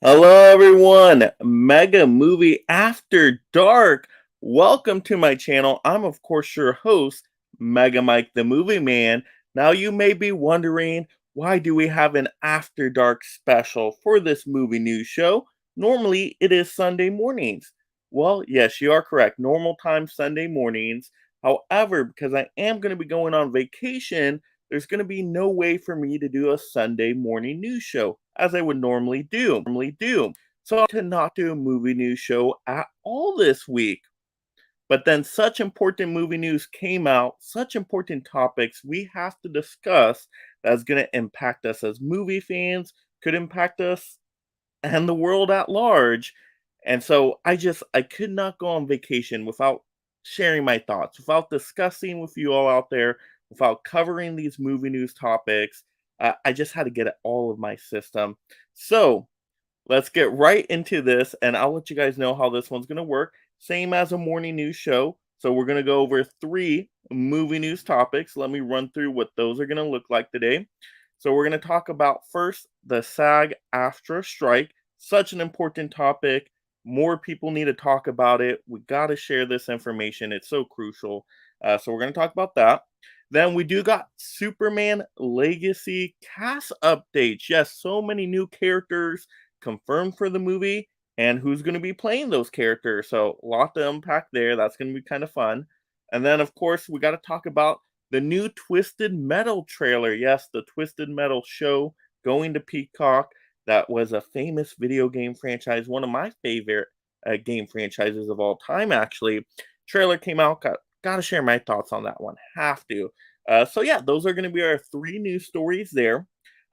Hello, everyone. Mega Movie After Dark. Welcome to my channel. I'm, of course, your host, Mega Mike the Movie Man. Now, you may be wondering, why do we have an After Dark special for this movie news show? Normally, it is Sunday mornings. Well, yes, you are correct. Normal time Sunday mornings. However, because I am going to be going on vacation, there's going to be no way for me to do a Sunday morning news show as I would normally do. So I could not do a movie news show at all this week. But then such important movie news came out, such important topics we have to discuss that's going to impact us as movie fans, could impact us and the world at large. And so I could not go on vacation without sharing my thoughts, without discussing with you all out there, without covering these movie news topics. I just had to get it all of my system. So let's get right into this, and I'll let you guys know how this one's going to work. Same as a morning news show. So we're going to go over 3 movie news topics. Let me run through what those are going to look like today. So we're going to talk about first the SAG-AFTRA strike. Such an important topic. More people need to talk about it. We got to share this information. It's so crucial. So we're going to talk about that. Then we do got Superman Legacy cast updates. Yes, so many new characters confirmed for the movie and who's going to be playing those characters. So a lot to unpack there. That's going to be kind of fun. And then, of course, we got to talk about the new Twisted Metal trailer. Yes, the Twisted Metal show going to Peacock. That was a famous video game franchise, one of my favorite game franchises of all time, actually. Trailer came out. Got to share my thoughts on that one. Have to. So, yeah, those are going to be our 3 news stories there.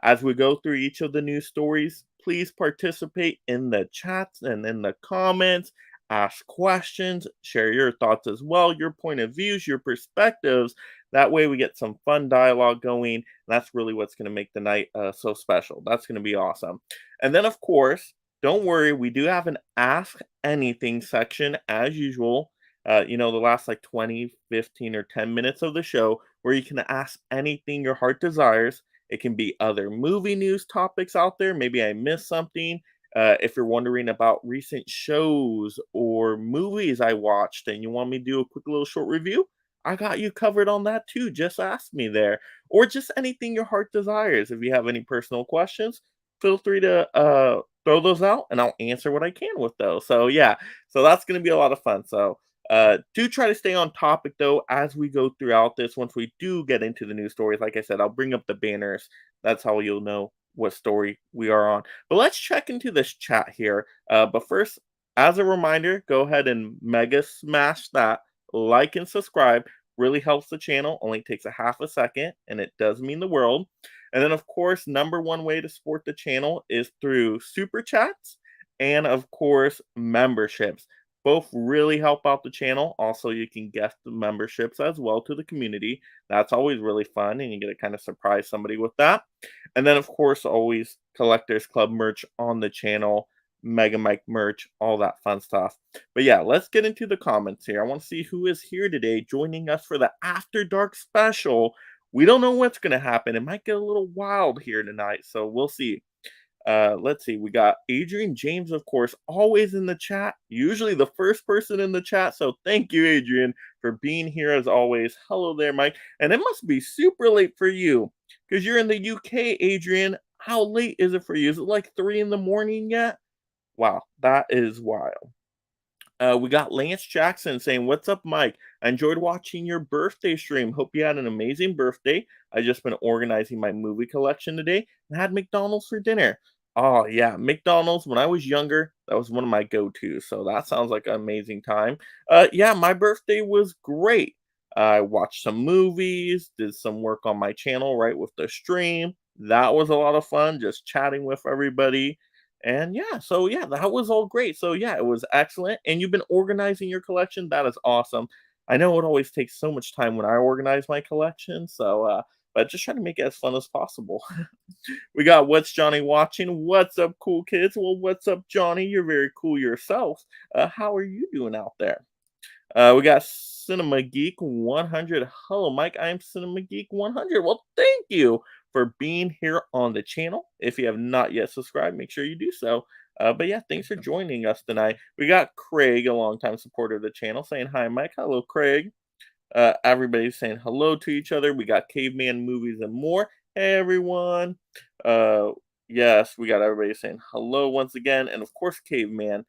As we go through each of the news stories, please participate in the chats and in the comments. Ask questions, share your thoughts as well, your point of views, your perspectives. That way, we get some fun dialogue going. And that's really what's going to make the night so special. That's going to be awesome. And then, of course, don't worry, we do have an Ask Anything section as usual. The last like 20, 15, or 10 minutes of the show where you can ask anything your heart desires. It can be other movie news topics out there. Maybe I missed something. If you're wondering about recent shows or movies I watched and you want me to do a quick little short review, I got you covered on that too. Just ask me there. Or just anything your heart desires. If you have any personal questions, feel free to throw those out and I'll answer what I can with those. So, yeah, so that's going to be a lot of fun. So, do try to stay on topic though as we go throughout this. Once we do get into the news stories, like I said, I'll bring up the banners. That's how you'll know what story we are on. But let's check into this chat here. But first, as a reminder, go ahead and mega smash that like and subscribe. Really helps the channel. Only takes a half a second, and it does mean the world. And then, of course, number one way to support the channel is through super chats and, of course, memberships. Both really help out the channel. Also, you can gift the memberships as well to the community. That's always really fun, and you get to kind of surprise somebody with that. And then, of course, always Collectors Club merch on the channel, Mega Mike merch, all that fun stuff. But yeah, let's get into the comments here. I want to see who is here today joining us for the After Dark special. We don't know what's going to happen. It might get a little wild here tonight, so we'll see. Let's see. We got Adrian James, of course, always in the chat. Usually the first person in the chat. So thank you, Adrian, for being here as always. Hello there, Mike. And it must be super late for you because you're in the UK, Adrian. How late is it for you? Is it like 3 in the morning yet? Wow, that is wild. We got Lance Jackson saying, "What's up, Mike? I enjoyed watching your birthday stream. Hope you had an amazing birthday. I just been organizing my movie collection today and had McDonald's for dinner." Oh yeah, McDonald's. When I was younger, that was one of my go-tos. So that sounds like an amazing time. Yeah, my birthday was great. I watched some movies, did some work on my channel, right, with the stream. That was a lot of fun, just chatting with everybody. And yeah, so yeah, that was all great. So yeah, it was excellent. And you've been organizing your collection. That is awesome. I know it always takes so much time when I organize my collection. So but just try to make it as fun as possible. We got What's Johnny watching? What's up, cool kids? Well, what's up, Johnny? You're very cool yourself. How are you doing out there? We got Cinema Geek 100. Hello, Mike. I'm Cinema Geek 100. Well, thank you for being here on the channel. If you have not yet subscribed, make sure you do so. But yeah, thanks for joining us tonight. We got Craig, a longtime supporter of the channel, saying hi, Mike. Hello, Craig. Everybody's saying hello to each other. We got caveman movies and more. Hey, everyone. Uh, yes, we got everybody saying hello once again. And of course, caveman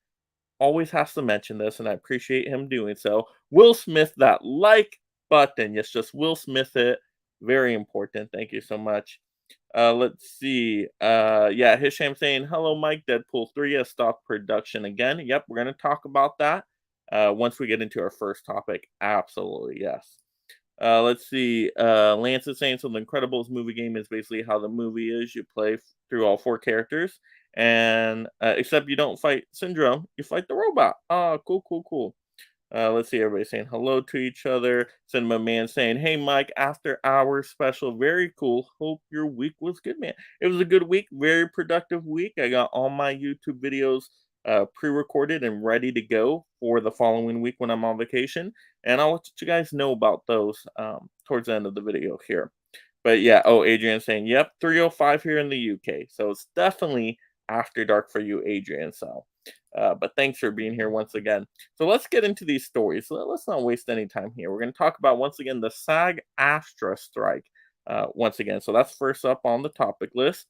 always has to mention this, and I appreciate him doing so. Will Smith that like button. Yes, just Will Smith it. Very important. Thank you so much. Let's see. Yeah, Hisham saying, hello, Mike. Deadpool 3 has stopped production again. Yep, we're going to talk about that once we get into our first topic. Absolutely, yes. Let's see. Lance is saying, so The Incredibles movie game is basically how the movie is. You play through all four characters, and except you don't fight Syndrome, you fight the robot. Ah, cool, cool, cool. Let's see, everybody saying hello to each other. Cinema Man saying, hey, Mike, after hours special. Very cool. Hope your week was good, man. It was a good week, very productive week. I got all my YouTube videos pre recorded and ready to go for the following week when I'm on vacation. And I'll let you guys know about those towards the end of the video here. But yeah, oh, Adrian saying, yep, 3:05 here in the UK. So it's definitely after dark for you, Adrian. So, but thanks for being here once again. So let's get into these stories. Let's not waste any time here. We're going to talk about once again the SAG-AFTRA strike once again. So that's first up on the topic list.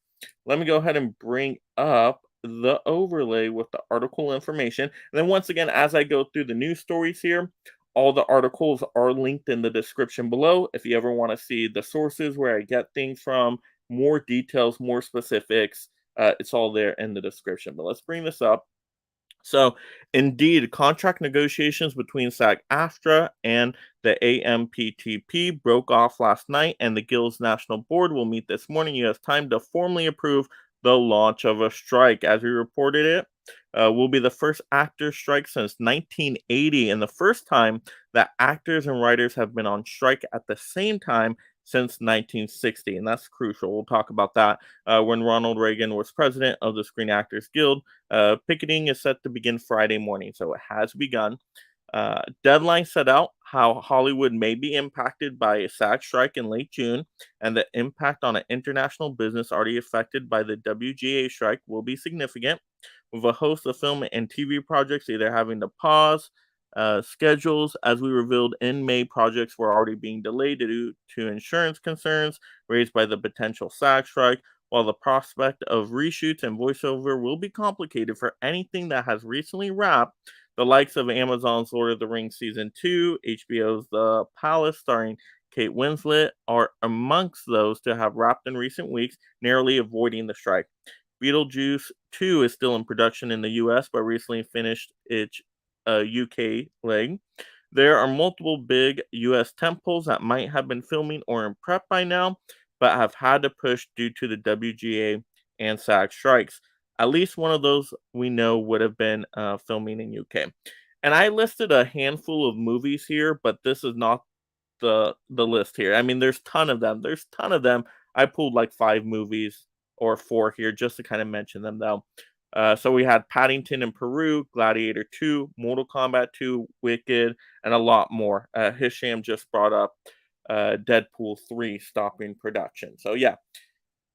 Let me go ahead and bring up the overlay with the article information. And then once again, as I go through the news stories here, all the articles are linked in the description below. If you ever want to see the sources where I get things from, more details, more specifics, it's all there in the description. But let's bring this up. So, indeed, contract negotiations between SAG-AFTRA and the AMPTP broke off last night, and the Guild's National Board will meet this morning. You have time to formally approve the launch of a strike. As we reported it, will be the first actor strike since 1980, and the first time that actors and writers have been on strike at the same time since 1960, and that's crucial. We'll talk about that when Ronald Reagan was president of the Screen Actors Guild. Picketing is set to begin Friday morning, so it has begun. Deadline set out how Hollywood may be impacted by a SAG strike in late June, and the impact on an international business already affected by the WGA strike will be significant, with a host of film and TV projects either having to pause. Schedules, as we revealed in May, projects were already being delayed due to insurance concerns raised by the potential SAG strike, while the prospect of reshoots and voiceover will be complicated for anything that has recently wrapped. The likes of Amazon's Lord of the Rings Season 2, HBO's The Palace starring Kate Winslet are amongst those to have wrapped in recent weeks, narrowly avoiding the strike. Beetlejuice 2 is still in production in the US, but recently finished its UK leg. There are multiple big US tentpoles that might have been filming or in prep by now, but have had to push due to the WGA and SAG strikes. At least one of those we know would have been filming in UK. And I listed a handful of movies here, but this is not the list here. I mean, there's ton of them. There's ton of them. I pulled like 5 movies or 4 here just to kind of mention them though. So we had Paddington in Peru, Gladiator 2, Mortal Kombat 2, Wicked, and a lot more. Hisham just brought up Deadpool 3 stopping production. So yeah.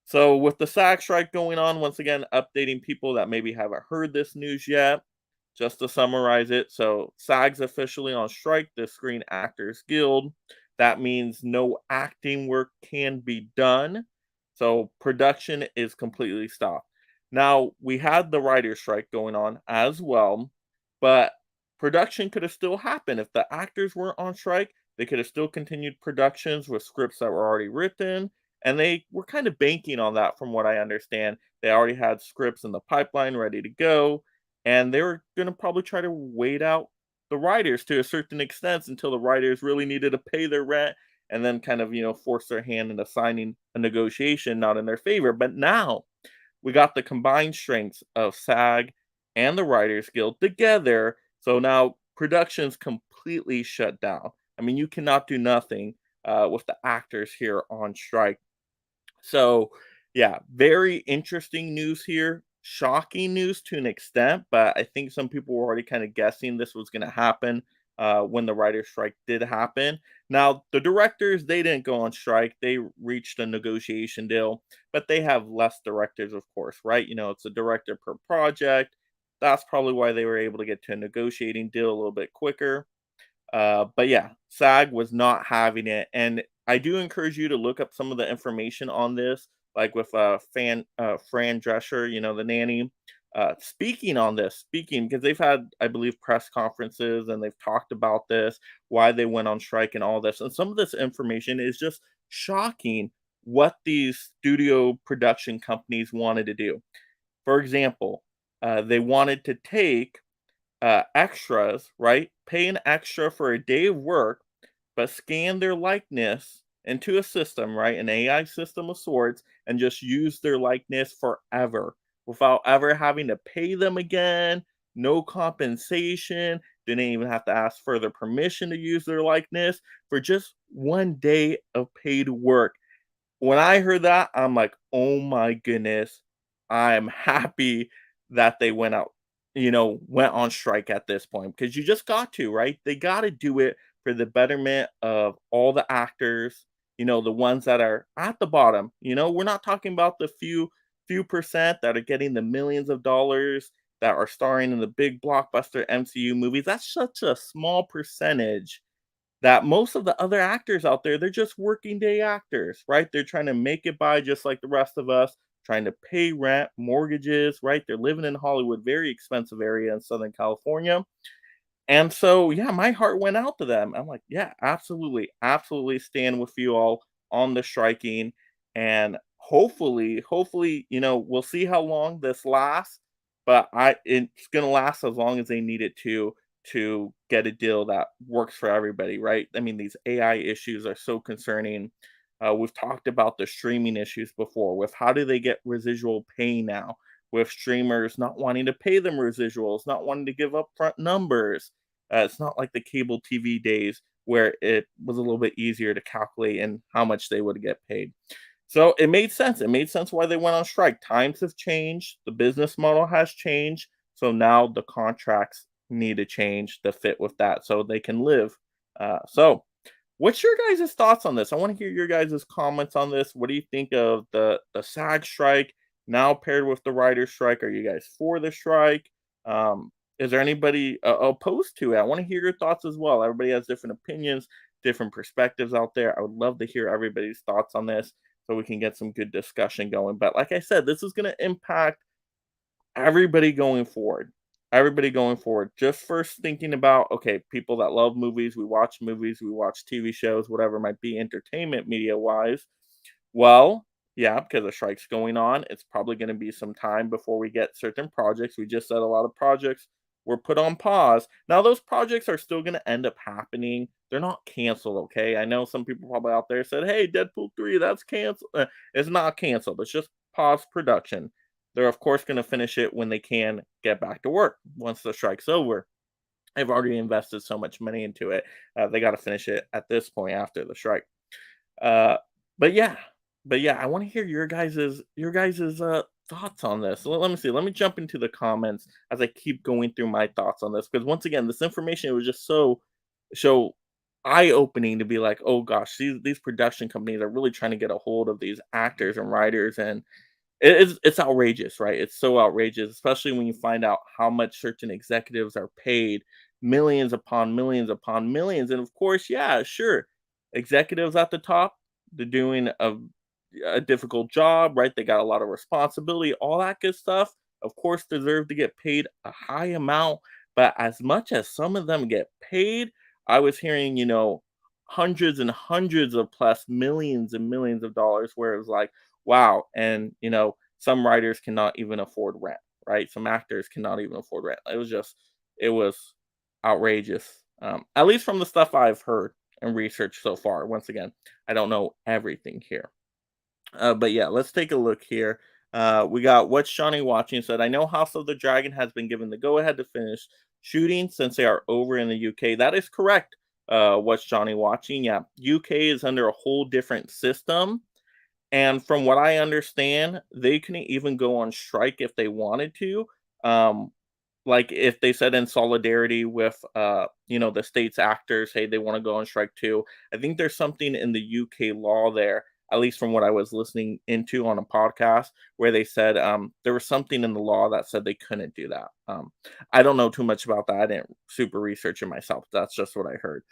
So with the SAG strike going on, once again, updating people that maybe haven't heard this news yet. Just to summarize it, so SAG's officially on strike, the Screen Actors Guild. That means no acting work can be done. So production is completely stopped. Now, we had the writer's strike going on as well, but production could have still happened. If the actors weren't on strike, they could have still continued productions with scripts that were already written. And they were kind of banking on that, from what I understand. They already had scripts in the pipeline ready to go, and they were going to probably try to wait out the writers to a certain extent until the writers really needed to pay their rent, and then kind of force their hand into signing a negotiation not in their favor. But now we got the combined strengths of SAG and the Writers Guild together, so now production's completely shut down. I mean, you cannot do nothing with the actors here on strike. So, yeah, very interesting news here. Shocking news to an extent, but I think some people were already kind of guessing this was going to happen when the writer's strike did happen. Now, the directors, they didn't go on strike. They reached a negotiation deal, but they have less directors, of course, right? It's a director per project. That's probably why they were able to get to a negotiating deal a little bit quicker. But yeah, SAG was not having it, and I do encourage you to look up some of the information on this, like with Fran Drescher, the nanny, speaking on this, speaking because they've had, I believe, press conferences and they've talked about this, why they went on strike, and all this. And some of this information is just shocking. What these studio production companies wanted to do. For example, they wanted to take extras, right? Pay an extra for a day of work, but scan their likeness into a system, right? An AI system of sorts, and just use their likeness forever without ever having to pay them again. No compensation. Didn't even have to ask for their permission to use their likeness for just 1 day of paid work. When I heard that, I'm like, "Oh my goodness, I'm happy that they went on strike at this point because you just got to, right? They gotta do it for the betterment of all the actors, the ones that are at the bottom. We're not talking about the few percent that are getting the millions of dollars that are starring in the big blockbuster MCU movies. That's such a small percentage that most of the other actors out there, they're just working day actors, right? They're trying to make it by just like the rest of us, trying to pay rent, mortgages, right? They're living in Hollywood, very expensive area in Southern California. And so, yeah, my heart went out to them. I'm like, yeah, absolutely, absolutely stand with you all on the striking. And hopefully, we'll see how long this lasts, but it's gonna last as long as they need it to get a deal that works for everybody, right? I mean, these AI issues are so concerning. We've talked about the streaming issues before with how do they get residual pay now, with streamers not wanting to pay them residuals, not wanting to give upfront numbers. It's not like the cable TV days where it was a little bit easier to calculate and how much they would get paid. So it made sense. It made sense why they went on strike. Times have changed. The business model has changed. So now the contracts need to change to fit with that so they can live. So what's your guys' thoughts on this? I want to hear your guys' comments on this. What do you think of the SAG strike now paired with the writer's strike? Are you guys for the strike? Is there anybody opposed to it? I want to hear your thoughts as well. Everybody has different opinions, different perspectives out there. I would love to hear everybody's thoughts on this so we can get some good discussion going. But like I said, this is going to impact everybody going forward. Everybody going forward. Just first thinking about, okay, people that love movies, we watch TV shows, whatever it might be, entertainment media wise. Well, yeah, because the strike's going on, it's probably going to be some time before we get certain projects. We just said a lot of projects were put on pause. Now, those projects are still going to end up happening. They're not canceled, okay? I know some people probably out there said, hey, Deadpool 3, that's canceled. It's not canceled, it's just pause production. They're, of course, going to finish it when they can get back to work once the strike's over. They've already invested so much money into it. They got to finish it at this point after the strike. Uh, but yeah, I want to hear your guys's thoughts on this. Let me see. Let me jump into the comments as I keep going through my thoughts on this because once again, this information was just so eye opening to be like, oh gosh, these production companies are really trying to get a hold of these actors and writers, and it's outrageous, right? It's so outrageous, especially when you find out how much certain executives are paid millions upon millions upon millions. And of course, yeah, sure, executives at the top, they're doing a difficult job, right? They got a lot of responsibility, all that good stuff. Of course, deserve to get paid a high amount, but as much as some of them get paid, I was hearing, hundreds and hundreds of plus millions and millions of dollars, where it was like, wow. And, some writers cannot even afford rent, right? Some actors cannot even afford rent. It was outrageous. At least from the stuff I've heard and researched so far. Once again, I don't know everything here. But yeah, let's take a look here. We got What's Johnny Watching said, I know House of the Dragon has been given the go ahead to finish shooting since they are over in the UK. That is correct. What's Johnny Watching? Yeah, UK is under a whole different system. And from what I understand, they couldn't even go on strike if they wanted to. Um, like if they said in solidarity with the state's actors, hey, they want to go on strike too. I think there's something in the UK law there, at least from what I was listening into on a podcast, where they said there was something in the law that said they couldn't do that. I don't know too much about that. I didn't super research it myself. That's just what I heard.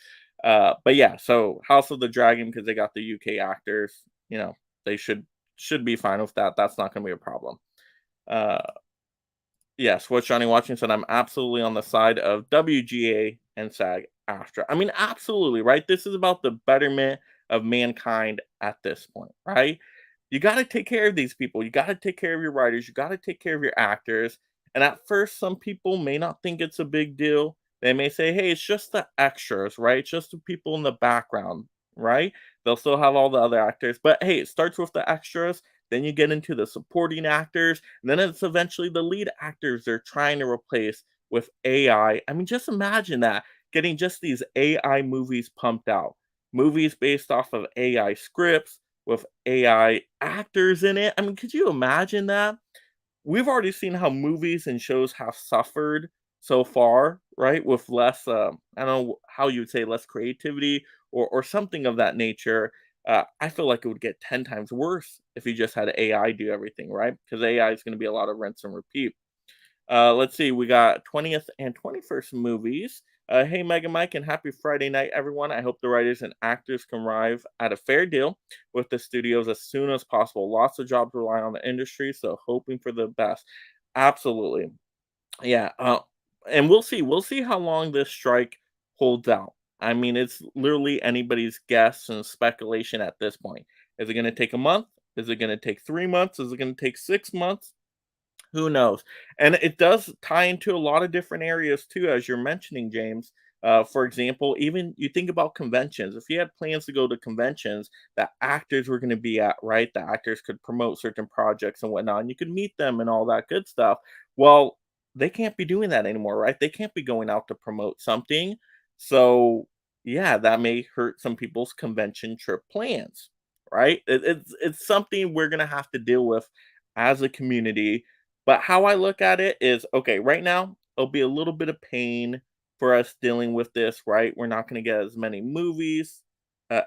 But yeah, so House of the Dragon, because they got the UK actors, you know, they should be fine with that. That's not going to be a problem. Uh, Yes, what Johnny Watching said, I'm absolutely on the side of WGA and SAG-AFTRA. I mean, absolutely, right? This is about the betterment of mankind at this point, right? You got to take care of these people. You got to take care of your writers. You got to take care of your actors. And at first, some people may not think it's a big deal. They may say, hey, it's just the extras, right? It's just the people in the background, right? They'll still have all the other actors. But hey, it starts with the extras. Then you get into the supporting actors, and then it's eventually the lead actors they're trying to replace with AI. I mean, just imagine that getting just these AI movies pumped out. Movies based off of AI scripts with AI actors in it. I mean, could you imagine that? We've already seen how movies and shows have suffered so far, right? With less, I don't know how you would say, less creativity or something of that nature. I feel like it would get 10 times worse if you just had AI do everything, right? Because AI is going to be a lot of rinse and repeat. Let's see, we got 20th and 21st movies. Hey, Mega Mike, and happy Friday night, everyone. I hope the writers and actors can arrive at a fair deal with the studios as soon as possible. Lots of jobs rely on the industry, so hoping for the best. Absolutely. Yeah, and we'll see. We'll see how long this strike holds out. I mean, it's literally anybody's guess and speculation at this point. Is it going to take a month? Is it going to take 3 months? Is it going to take 6 months? Who knows? And it does tie into a lot of different areas too, as you're mentioning, James. For example, even you think about conventions. If you had plans to go to conventions that actors were going to be at, right? The actors could promote certain projects and whatnot, and you could meet them and all that good stuff. Well, they can't be doing that anymore, right? They can't be going out to promote something. So, yeah, that may hurt some people's convention trip plans, right? It's something we're going to have to deal with as a community, but how I look at it is, okay, right now, it'll be a little bit of pain for us dealing with this, right? We're not going to get as many movies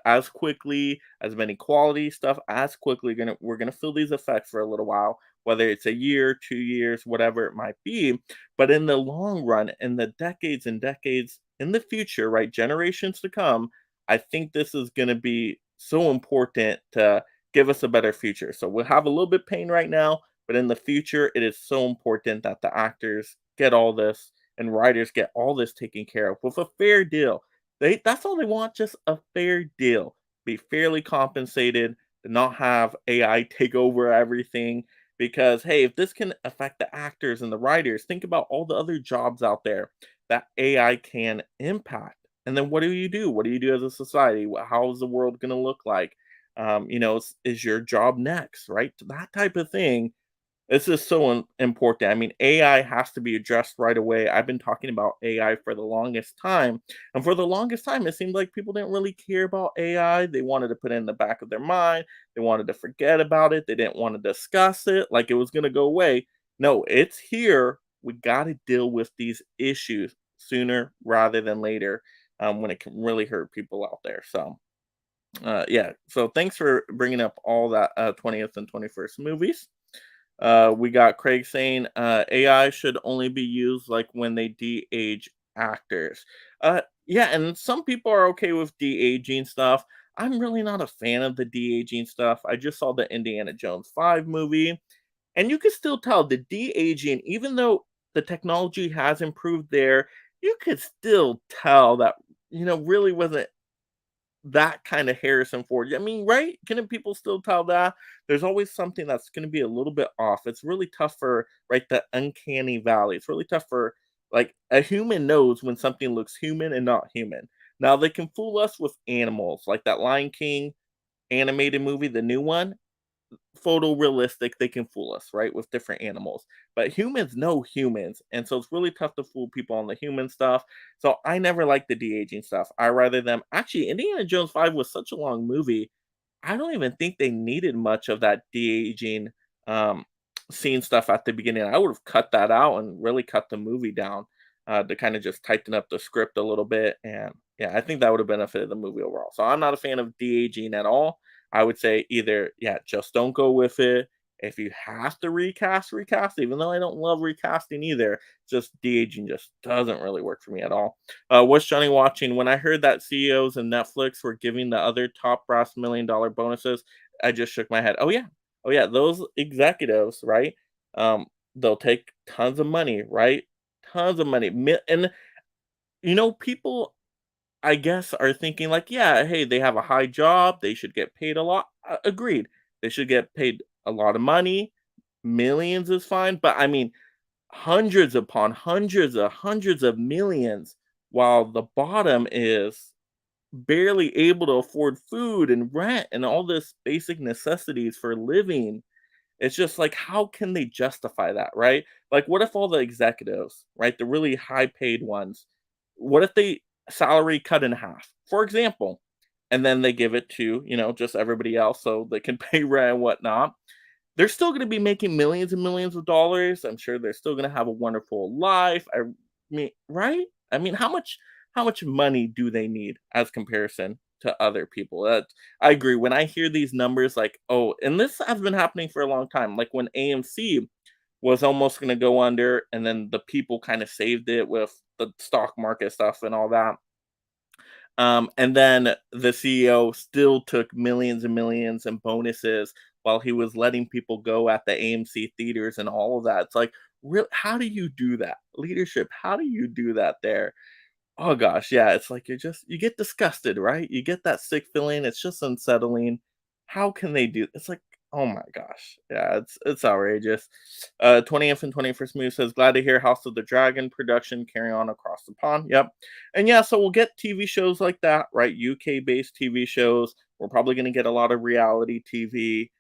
as quickly, as many quality stuff as quickly. We're gonna feel these effects for a little while, whether it's a year, 2 years, whatever it might be. But in the long run, in the decades and decades in the future, right, generations to come, I think this is gonna be so important to give us a better future. So we'll have a little bit pain right now, but in the future, it is so important that the actors get all this and writers get all this taken care of with a fair deal. That's all they want, just a fair deal. Be fairly compensated, to not have AI take over everything. Because hey, if this can affect the actors and the writers, think about all the other jobs out there that AI can impact. And then what do you do? What do you do as a society? How is the world going to look like? Is your job next, right? That type of thing. This is so important. I mean, AI has to be addressed right away. I've been talking about AI for the longest time. And for the longest time, it seemed like people didn't really care about AI. They wanted to put it in the back of their mind. They wanted to forget about it. They didn't want to discuss it like it was going to go away. No, it's here. We got to deal with these issues sooner rather than later, when it can really hurt people out there. So, yeah. So thanks for bringing up all that 20th and 21st movies. We got Craig saying AI should only be used like when they de-age actors. Yeah, and some people are okay with de-aging stuff. I'm really not a fan of the de-aging stuff. I just saw the Indiana Jones 5 movie, and you could still tell the de-aging, even though the technology has improved there, you could still tell that, really wasn't that kind of Harrison Ford. I mean, right? Can people still tell that? There's always something that's going to be a little bit off. It's really tough for, right, the uncanny valley. It's really tough for, like, a human knows when something looks human and not human. Now, they can fool us with animals, like that Lion King animated movie, the new one. Photorealistic, they can fool us, right, with different animals. But humans know humans, and so it's really tough to fool people on the human stuff. So I never like the de-aging stuff. I rather them actually Indiana Jones 5 was such a long movie. I don't even think they needed much of that de-aging um scene stuff at the beginning. I would have cut that out and really cut the movie down to kind of just tighten up the script a little bit. And yeah, I think that would have benefited the movie overall. So I'm not a fan of de-aging at all. I would say either, yeah, just don't go with it. If you have to recast, recast, even though I don't love recasting either, just de-aging just doesn't really work for me at all. What's Johnny watching? When I heard that CEOs and Netflix were giving the other top brass $1 million bonuses, I just shook my head. Oh yeah, those executives, right? They'll take tons of money, right? Tons of money. And people I guess are thinking like, yeah, hey, they have a high job, they should get paid a lot. Agreed. They should get paid a lot of money. Millions is fine, but I mean hundreds upon hundreds of millions while the bottom is barely able to afford food and rent and all this basic necessities for living. It's just like, how can they justify that, right? Like, what if all the executives, right, the really high paid ones, what if they salary cut in half, for example, and then they give it to, just everybody else so they can pay rent and whatnot? They're still going to be making millions and millions of dollars. I'm sure they're still going to have a wonderful life. I mean, right? I mean, how much money do they need as comparison to other people? I agree. When I hear these numbers, like, oh, and this has been happening for a long time. Like when AMC was almost going to go under, and then the people kind of saved it with the stock market stuff and all that. And then the CEO still took millions and millions in bonuses while he was letting people go at the AMC theaters and all of that. It's like, real, how do you do that? Leadership, how do you do that there? Oh gosh, yeah, it's like you get disgusted, right? You get that sick feeling, it's just unsettling. How can they do it's like, oh my gosh. Yeah, it's outrageous. 20th and 21st Move says, glad to hear House of the Dragon production carry on across the pond. Yep. And yeah, so we'll get TV shows like that, right? UK based TV shows. We're probably gonna get a lot of reality TV.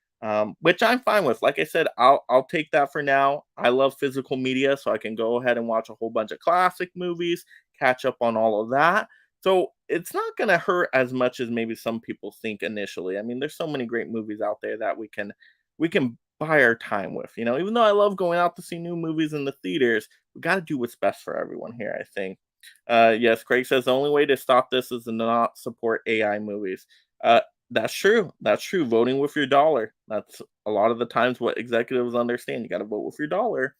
Which I'm fine with. Like I said, I'll take that for now. I love physical media, so I can go ahead and watch a whole bunch of classic movies, catch up on all of that. So it's not going to hurt as much as maybe some people think initially. I mean, there's so many great movies out there that we can buy our time with. Even though I love going out to see new movies in the theaters, we got to do what's best for everyone here, I think. Yes, Craig says the only way to stop this is to not support AI movies. Uh, that's true. That's true. Voting with your dollar. That's a lot of the times what executives understand. You got to vote with your dollar.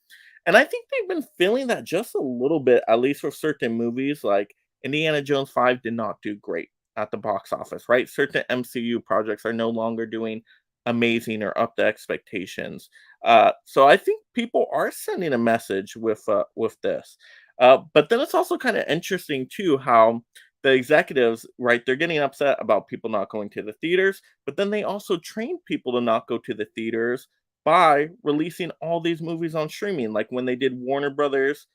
And I think they've been feeling that just a little bit, at least for certain movies. Like Indiana Jones 5 did not do great at the box office, right? Certain MCU projects are no longer doing amazing or up to expectations. So I think people are sending a message with this. But then it's also kind of interesting too how the executives, right, they're getting upset about people not going to the theaters, but then they also train people to not go to the theaters by releasing all these movies on streaming. Like when they did Warner Brothers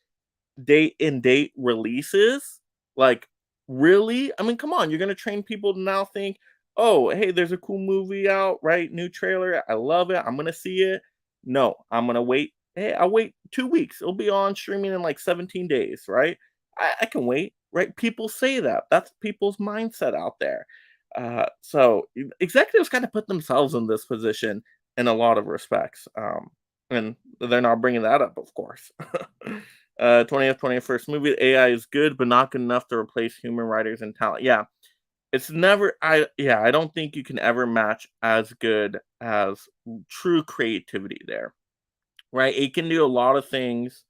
date and date releases. Like, really? I mean, come on, you're gonna train people to now think, oh, hey, there's a cool movie out, right? New trailer. I love it. I'm gonna see it. No, I'm gonna wait. Hey, I'll wait 2 weeks. It'll be on streaming in like 17 days, right? I can wait, right? People say that. That's people's mindset out there. So executives kind of put themselves in this position in a lot of respects. And they're not bringing that up, of course. 20th, 21st movie. AI is good, but not good enough to replace human writers and talent. Yeah, it's never. I don't think you can ever match as good as true creativity there, right? It can do a lot of things,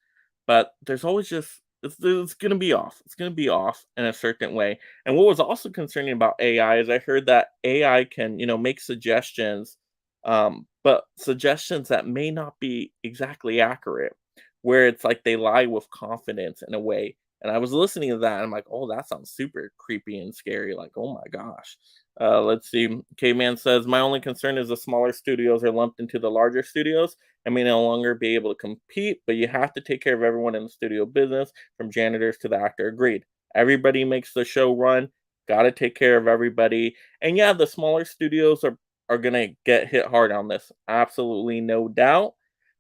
but there's always just it's gonna be off. It's gonna be off in a certain way. And what was also concerning about AI is I heard that AI can, make suggestions, but suggestions that may not be exactly accurate, where it's like they lie with confidence in a way. And I was listening to that and I'm like, oh, that sounds super creepy and scary. Like, oh my gosh. Let's see. K-Man says, my only concern is the smaller studios are lumped into the larger studios and may no longer be able to compete, but you have to take care of everyone in the studio business, from janitors to the actor. Agreed. Everybody makes the show run. Got to take care of everybody. And yeah, the smaller studios are going to get hit hard on this. Absolutely no doubt.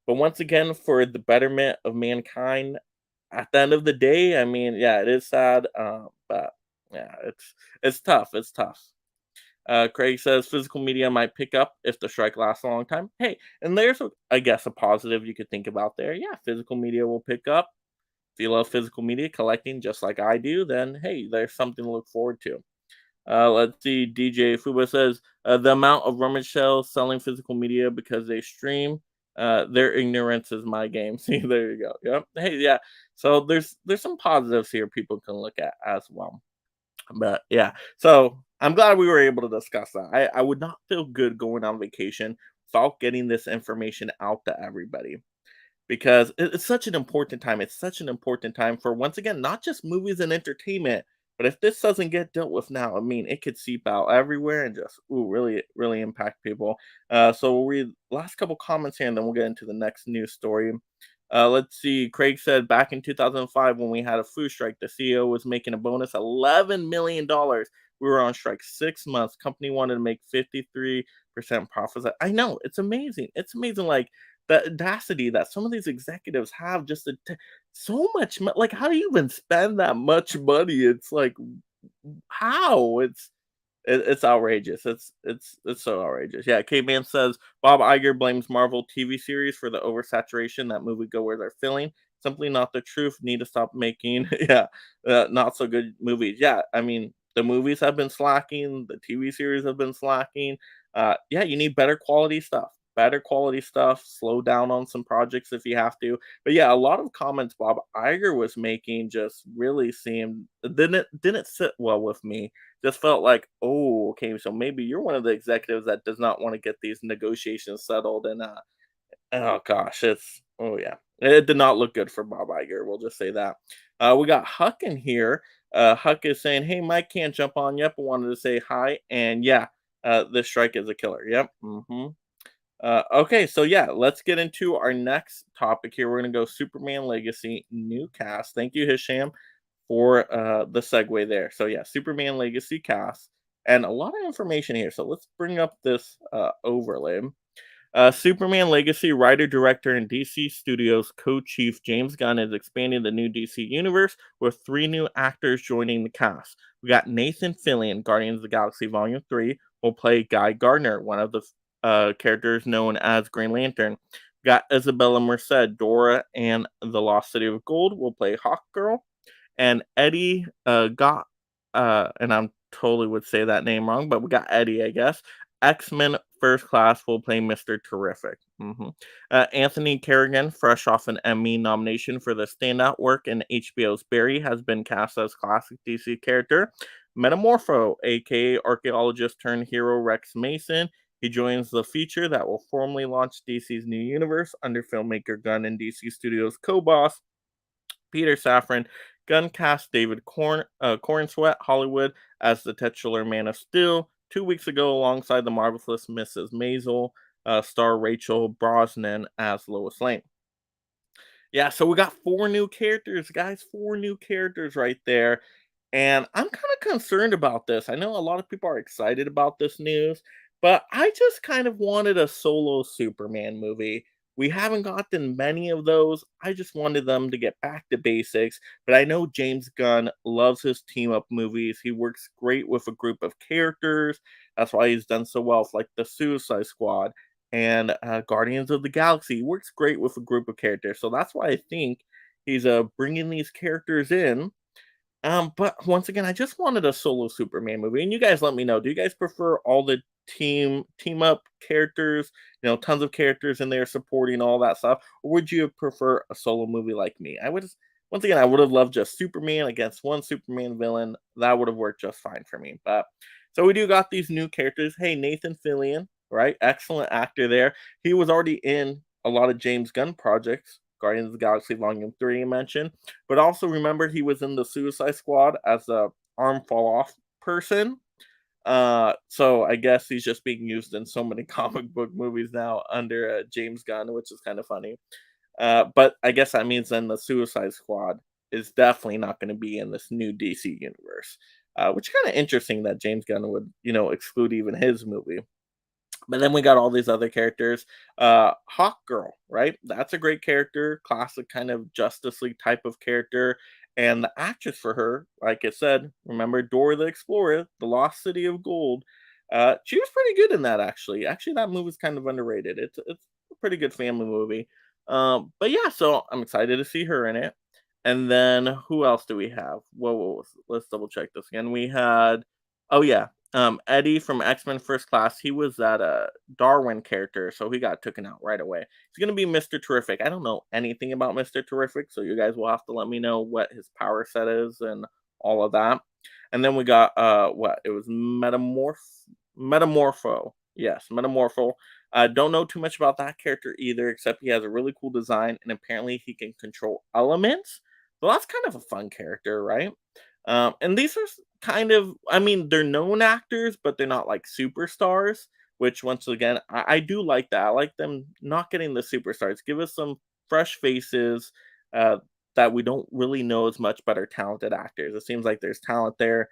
But once again, for the betterment of mankind, at the end of the day, I mean, yeah, it is sad. But yeah, it's tough. It's tough. Craig says physical media might pick up if the strike lasts a long time. Hey, and there's, I guess, a positive you could think about there. Yeah, physical media will pick up. If you love physical media collecting just like I do, then hey, there's something to look forward to. Let's see. DJ Fuba says the amount of rummage sales selling physical media because they stream. Their ignorance is my game. See, there you go. Yep. Hey, yeah. So there's some positives here people can look at as well. But yeah, so I'm glad we were able to discuss that. I would not feel good going on vacation without getting this information out to everybody because it's such an important time. It's such an important time for, once again, not just movies and entertainment, but if this doesn't get dealt with now, I mean, it could seep out everywhere and just really, really impact people. So we'll read last couple comments here, and then we'll get into the next news story. Let's see. Craig said back in 2005 when we had a food strike, the CEO was making a bonus $11 million. We were on strike 6 months. Company wanted to make 53% profits. I know, it's amazing. It's amazing. Like the audacity that some of these executives have just so much like how do you even spend that much money? It's like how? It's outrageous. It's so outrageous. Yeah, Caveman says Bob Iger blames Marvel TV series for the oversaturation that moviegoers are feeling. Simply not the truth. Need to stop making yeah, not so good movies. Yeah, I mean the movies have been slacking. The TV series have been slacking. Yeah, you need better quality stuff. Better quality stuff. Slow down on some projects if you have to. But yeah, a lot of comments Bob Iger was making just really seemed didn't sit well with me. Just felt like, oh, okay, so maybe you're one of the executives that does not want to get these negotiations settled. And oh gosh, oh yeah, it did not look good for Bob Iger. We'll just say that. We got Huck in here. Huck is saying, "Hey, Mike can't jump on yet, but wanted to say hi." And yeah, this strike is a killer. Yep. Okay, so yeah, let's get into our next topic here. We're gonna go Superman Legacy new cast. Thank you, Hisham, for the segue there. So yeah, Superman Legacy cast, and a lot of information here. So let's bring up this overlay. Superman Legacy writer director and DC Studios co chief James Gunn is expanding the new DC universe with three new actors joining the cast. We got Nathan Fillion, Guardians of the Galaxy Volume 3, will play Guy Gardner, one of the characters known as Green Lantern. We got Isabella Merced, Dora, and the Lost City of Gold will play Hawk Girl. And Eddie got, and I'm totally would say that name wrong, but we got Eddie, I guess. X-Men First Class will play Mr. Terrific. Anthony Kerrigan, fresh off an Emmy nomination for the standout work in HBO's Barry, has been cast as classic DC character Metamorpho, aka archaeologist turned hero Rex Mason. He joins the feature that will formally launch DC's new universe under filmmaker Gunn and DC Studios co-boss Peter Safran. Gunn cast David Cornsweet Hollywood as the titular Man of Steel 2 weeks ago, alongside the marvelous Mrs. Maisel, star Rachel Brosnan as Lois Lane. Yeah, so we got four new characters, guys. Four new characters right there. And I'm kind of concerned about this. I know a lot of people are excited about this news, but I just kind of wanted a solo Superman movie. We haven't gotten many of those. I just wanted them to get back to basics. But I know James Gunn loves his team up movies. He works great with a group of characters. That's why he's done so well with like the Suicide Squad and Guardians of the Galaxy. He works great with a group of characters. So that's why I think he's bringing these characters in. But once again, I just wanted a solo Superman movie, and you guys let me know. Do you guys prefer all the team up characters? You know, tons of characters in there supporting all that stuff, or would you prefer a solo movie like me? Once again, I would have loved just Superman against one Superman villain. That would have worked just fine for me. But so we do got these new characters. Hey, Nathan Fillion, right? Excellent actor there. He was already in a lot of James Gunn projects. Guardians of the Galaxy Volume 3 you mentioned. But also remember he was in the Suicide Squad as a arm fall off person. So I guess he's just being used in so many comic book movies now under James Gunn, which is kind of funny. But I guess that means then the Suicide Squad is definitely not going to be in this new DC universe, which is kind of interesting that James Gunn would, exclude even his movie. But then we got all these other characters. Hawk Girl, right? That's a great character, classic kind of Justice League type of character. And the actress for her, like I said, remember Dora the Explorer, the Lost City of Gold. She was pretty good in that actually. Actually, that movie's kind of underrated. It's a pretty good family movie. But yeah, so I'm excited to see her in it. And then who else do we have? Let's double check this again. We had, oh yeah, Eddie from X Men First Class. He was that Darwin character, so he got taken out right away. He's gonna be Mr. Terrific. I don't know anything about Mr. Terrific, so you guys will have to let me know what his power set is and all of that. And then we got what it was Metamorpho. Yes, Metamorpho. Don't know too much about that character either, except he has a really cool design and apparently he can control elements. So that's kind of a fun character, right? And these are kind of, I mean, they're known actors, but they're not like superstars, which once again, I do like that. I like them not getting the superstars. Give us some fresh faces uh, that we don't really know as much, but are talented actors. It seems like there's talent there.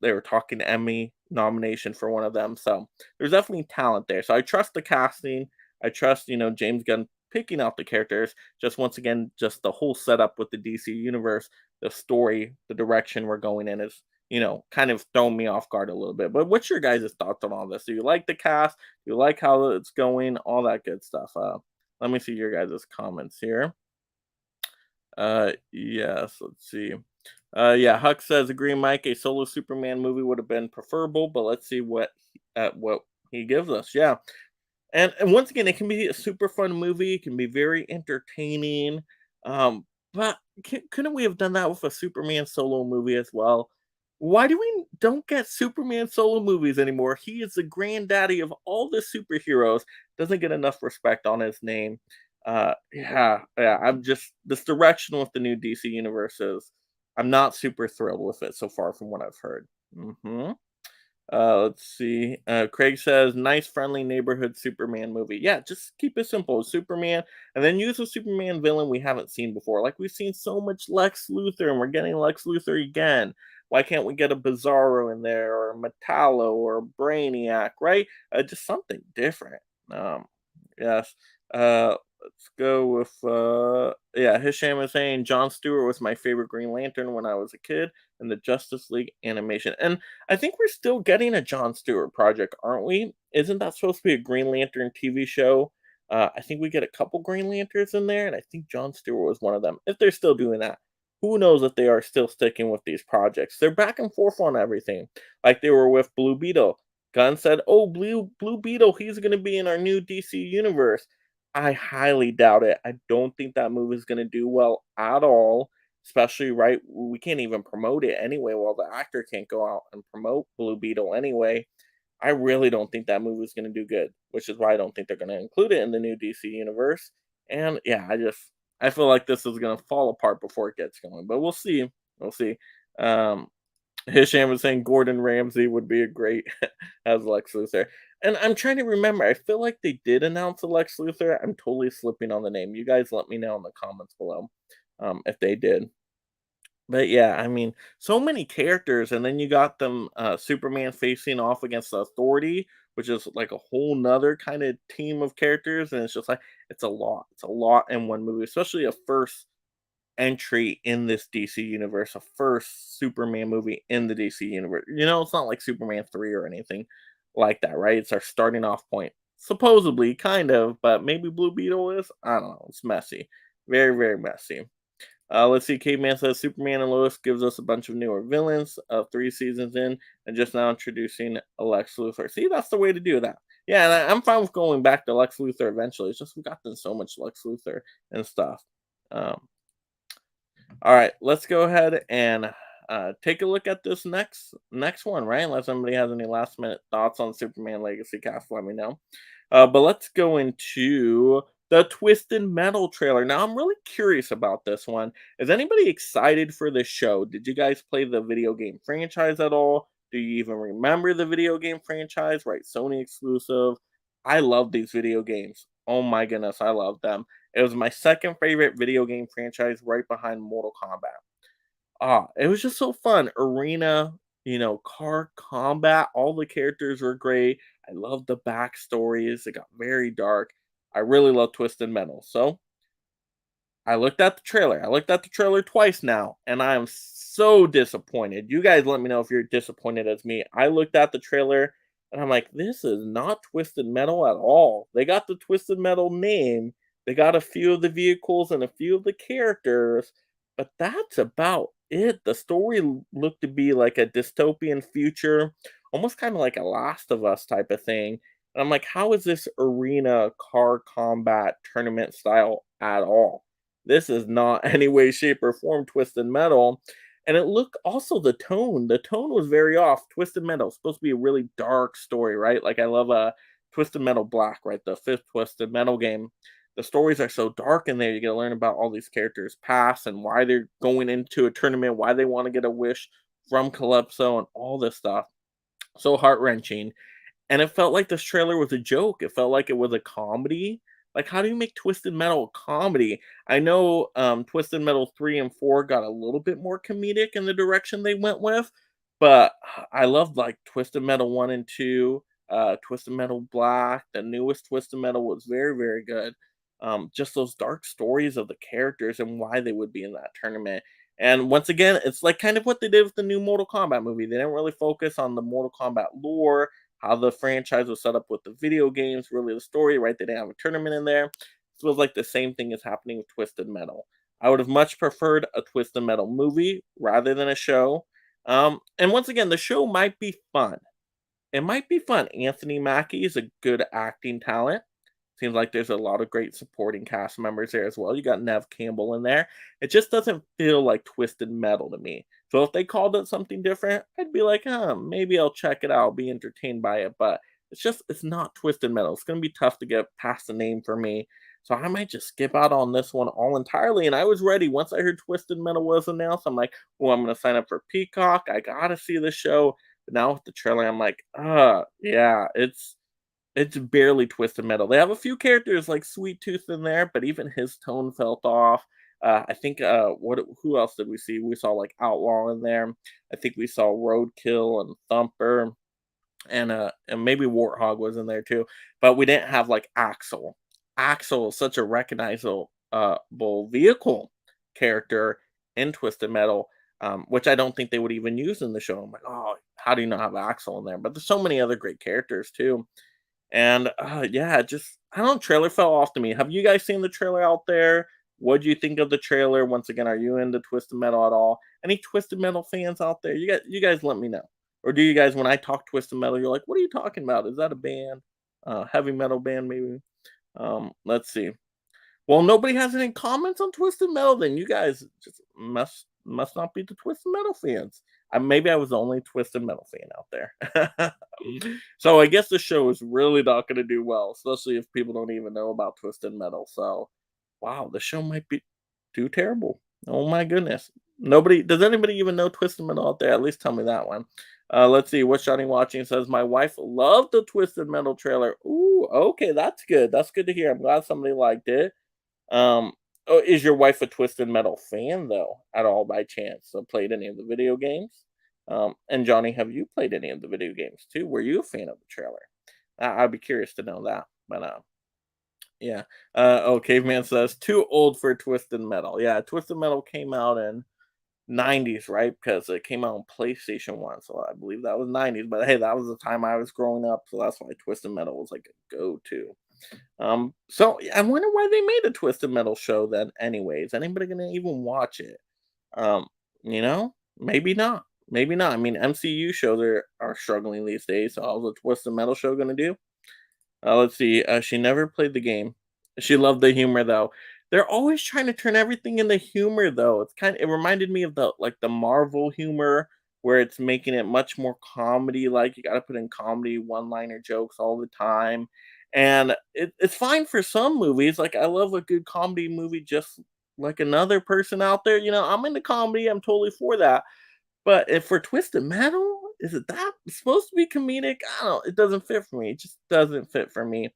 They were talking Emmy nomination for one of them, so there's definitely talent there. So I trust the casting. I trust James Gunn picking out the characters. Just once again, just the whole setup with the DC universe, the story, the direction we're going in is kind of thrown me off guard a little bit. But what's your guys' thoughts on all this? Do you like the cast? Do you like how it's going? All that good stuff. Let me see your guys' comments here. Yes, let's see. Yeah, Huck says, agree, Mike. A solo Superman movie would have been preferable, but let's see what he gives us. Yeah, and once again, it can be a super fun movie. It can be very entertaining. But couldn't we have done that with a Superman solo movie as well? Why do we don't get Superman solo movies anymore? He is the granddaddy of all the superheroes. Doesn't get enough respect on his name. Yeah. I'm just this direction with the new DC universes. I'm not super thrilled with it so far from what I've heard. Hmm. Let's see. Craig says, nice, friendly neighborhood Superman movie. Yeah, just keep it simple. Superman, and then use a Superman villain we haven't seen before. Like we've seen so much Lex Luthor, and we're getting Lex Luthor again. Why can't we get a Bizarro in there, or a Metallo, or a Brainiac, right? Just something different. Yes. Let's go with yeah. Hisham is saying John Stewart was my favorite Green Lantern when I was a kid in the Justice League animation, and I think we're still getting a John Stewart project, aren't we? Isn't that supposed to be a Green Lantern TV show? I think we get a couple Green Lanterns in there, and I think John Stewart was one of them. If they're still doing that, who knows if they are still sticking with these projects? They're back and forth on everything, like they were with Blue Beetle. Gunn said, "Oh, Blue Beetle, he's going to be in our new DC universe." I highly doubt it. I don't think that movie is going to do well at all. Especially, right? We can't even promote it anyway. Well, the actor can't go out and promote Blue Beetle anyway. I really don't think that movie is going to do good, which is why I don't think they're going to include it in the new DC universe. And yeah, I feel like this is going to fall apart before it gets going, but we'll see. We'll see. Um, Hisham was saying Gordon Ramsay would be a great as Lex Luthor. And I'm trying to remember. I feel like they did announce a Lex Luthor. I'm totally slipping on the name. You guys let me know in the comments below if they did. But yeah, I mean, so many characters, and then you got them Superman facing off against the Authority, which is like a whole nother kind of team of characters, and it's just like it's a lot. It's a lot in one movie, especially a first entry in this DC universe, a first Superman movie in the DC universe. It's not like Superman 3 or anything like that, right? It's our starting off point. Supposedly, kind of, but maybe Blue Beetle is. I don't know. It's messy. Very, very messy. Let's see. Caveman says Superman and Lois gives us a bunch of newer villains, 3 seasons in, and just now introducing Lex Luthor. See, that's the way to do that. Yeah, and I'm fine with going back to Lex Luthor eventually. It's just we've gotten so much Lex Luthor and stuff. Um, all right, let's go ahead and take a look at this next one, right? Unless somebody has any last minute thoughts on Superman Legacy Cast, let me know. But let's go into the Twisted Metal trailer. Now, I'm really curious about this one. Is anybody excited for this show? Did you guys play the video game franchise at all? Do you even remember the video game franchise? Right, Sony exclusive. I love these video games. Oh my goodness, I love them. It was my second favorite video game franchise right behind Mortal Kombat. It was just so fun. Arena, car combat, all the characters were great. I love the backstories. It got very dark. I really love Twisted Metal. So I looked at the trailer. I looked at the trailer twice now, and I am so disappointed. You guys let me know if you're disappointed as me. I looked at the trailer And I'm like, this is not Twisted Metal at all. They got the Twisted Metal name, they got a few of the vehicles and a few of the characters, but that's about it. The story looked to be like a dystopian future, almost kind of like a Last of Us type of thing. And I'm like, how is this arena car combat tournament style at all? This is not any way, shape, or form Twisted Metal. And it looked also the tone was very off. Twisted Metal supposed to be a really dark story, right? Like I love Twisted Metal Black, right? The fifth Twisted Metal game. The stories are so dark in there. You get to learn about all these characters' past and why they're going into a tournament, why they want to get a wish from Calypso, and all this stuff. So heart wrenching. And it felt like this trailer was a joke. It felt like it was a comedy. Like, how do you make Twisted Metal a comedy? I know Twisted Metal 3 and 4 got a little bit more comedic in the direction they went with, but I loved like Twisted Metal 1 and 2, Twisted Metal Black. The newest Twisted Metal was very, very good. Just those dark stories of the characters and why they would be in that tournament. And once again, it's like kind of what they did with the new Mortal Kombat movie. They didn't really focus on the Mortal Kombat lore, how the franchise was set up with the video games, really the story, right? They didn't have a tournament in there. This was like the same thing is happening with Twisted Metal. I would have much preferred a Twisted Metal movie rather than a show. And once again, the show might be fun. It might be fun. Anthony Mackie is a good acting talent. Seems like there's a lot of great supporting cast members there as well. You got Nev Campbell in there. It just doesn't feel like Twisted Metal to me. So if they called it something different, I'd be like, maybe I'll check it out, I'll be entertained by it. But it's not Twisted Metal. It's gonna be tough to get past the name for me. So I might just skip out on this one all entirely. And I was ready. Once I heard Twisted Metal was announced, I'm like, oh, I'm gonna sign up for Peacock. I gotta see the show. But now with the trailer, I'm like, yeah, it's barely Twisted Metal. They have a few characters like Sweet Tooth in there, but even his tone felt off. I think what who else did we see? We saw like Outlaw in there. I think we saw Roadkill and Thumper and maybe Warthog was in there too. But we didn't have like Axel. Axel is such a recognizable vehicle character in Twisted Metal, which I don't think they would even use in the show. I'm like, oh, how do you not have Axel in there? But there's so many other great characters too. And, yeah, just I don't know, trailer fell off to me. Have you guys seen the trailer out there? What do you think of the trailer? Once again, are you into Twisted Metal at all? Any Twisted Metal fans out there? You guys let me know. Or do you guys when I talk Twisted Metal, you're like, "What are you talking about? Is that a band? Heavy metal band maybe?" Let's see. Well, nobody has any comments on Twisted Metal, then you guys just must not be the Twisted Metal fans. Maybe I was the only Twisted Metal fan out there. So I guess the show is really not going to do well, especially if people don't even know about Twisted Metal. So, wow, the show might be too terrible. Oh my goodness. Nobody does anybody even know Twisted Metal out there? At least tell me that one. Let's see. What's Johnny watching says my wife loved the Twisted Metal trailer. Ooh, okay, that's good. That's good to hear. I'm glad somebody liked it. Um, oh, is your wife a Twisted Metal fan though, at all by chance? So played any of the video games? And Johnny, have you played any of the video games too? Were you a fan of the trailer? I'd be curious to know that. But yeah. Oh, Caveman says too old for Twisted Metal. Yeah, Twisted Metal came out in 90s, right? Because it came out on PlayStation 1. So I believe that was 90s. But hey, that was the time I was growing up. So that's why Twisted Metal was like a go-to. So yeah, I wonder why they made a Twisted Metal show then, anyways. Anybody gonna even watch it? Um, maybe not. Maybe not. I mean, MCU shows are struggling these days. So how's a Twisted Metal show gonna do? Let's see. She never played the game. She loved the humor though. They're always trying to turn everything into humor though. It reminded me of the Marvel humor where it's making it much more comedy like you got to put in comedy one-liner jokes all the time. And it's fine for some movies. Like I love a good comedy movie just like another person out there. I'm into comedy. I'm totally for that. But if for Twisted Metal, is it that supposed to be comedic? I don't know. It doesn't fit for me. It just doesn't fit for me.